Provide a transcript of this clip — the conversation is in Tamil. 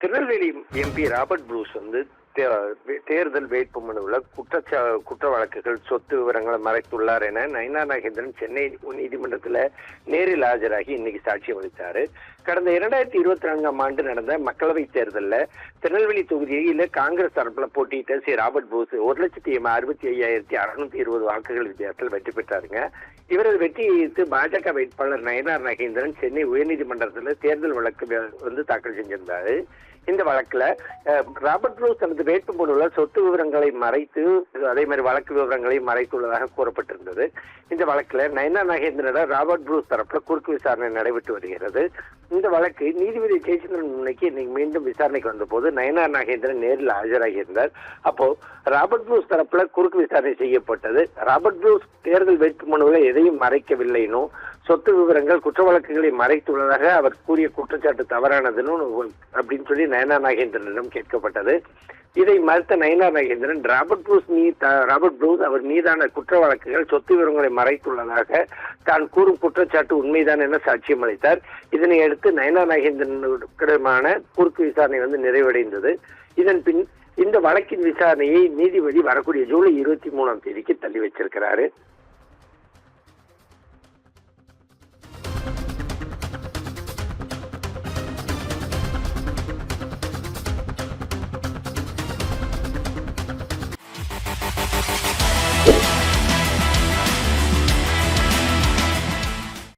திருநெல்வேலி எம்பி ராபர்ட் ப்ரூஸ் வந்து தேர்தல் வேட்புமனுவில் குற்ற வழக்குகள் சொத்து விவரங்களை மறைத்துள்ளார் என நயினார் நாகேந்திரன் சென்னை நீதிமன்றத்தில் நேரில் ஆஜராகி இன்னைக்கு சாட்சியம் அளித்தார். கடந்த 2024ஆம் ஆண்டு நடந்த மக்களவைத் தேர்தலில் திருநெல்வேலி தொகுதியில் காங்கிரஸ் தரப்பில் போட்டியிட்ட ராபர்ட் ப்ரூஸ் 1,65,620 வாக்குகள் வித்தியாசத்தில் வெற்றி பெற்றாருங்க. இவரது வெற்றியை பாஜக வேட்பாளர் நயினார் நாகேந்திரன் சென்னை உயர்நீதிமன்றத்தில் தேர்தல் வழக்கு தாக்கல் செஞ்சிருந்தாரு. இந்த வழக்குல ராபர்ட் ப்ரூஸ் தனது வேட்புமனுவில் சொத்து விவரங்களை மறைத்து அதே மாதிரி வழக்கு விவரங்களை மறைத்துள்ளதாக கூறப்பட்டிருந்தது. இந்த வழக்குல நயினார் நாகேந்திரனிடம் ராபர்ட் ப்ரூஸ் தரப்புல குறுக்கு விசாரணை நடைபெற்று வருகிறது. இந்த வழக்கு நீதிபதி ஜெயச்சந்திரன் முன்னைக்கு இன்னைக்கு மீண்டும் விசாரணைக்கு வந்த போது நயினார் நாகேந்திரன் நேரில் ஆஜராகி இருந்தார். அப்போ ராபர்ட் ப்ரூஸ் தரப்புல குறுக்கு விசாரணை செய்யப்பட்டது. ராபர்ட் ப்ரூஸ் தேர்தல் வேட்புமனுவில் எதையும் மறைக்கவில்லைனோ சொத்து விவரங்கள் குற்ற வழக்குகளை மறைத்துள்ளதாக அவர் கூறிய குற்றச்சாட்டு தவறானதுன்னு அப்படின்னு சொல்லி நயினார் நாகேந்திரனிடம் கேட்கப்பட்டது. இதை மறுத்த நயினார் நாகேந்திரன் ராபர்ட் ப்ரூஸ் அவர் மீதான குற்ற வழக்குகள் சொத்து விவரங்களை மறைத்துள்ளதாக தான் கூறும் குற்றச்சாட்டு உண்மைதான் என சாட்சியம் அளித்தார். இதனை அடுத்து நயினார் நாகேந்திரனுடமான குறுக்கு விசாரணை நிறைவடைந்தது. இதன் பின் இந்த வழக்கின் விசாரணையை நீதிபதி வரக்கூடிய ஜூலை 23ஆம் தேதிக்கு தள்ளி வச்சிருக்கிறாரு.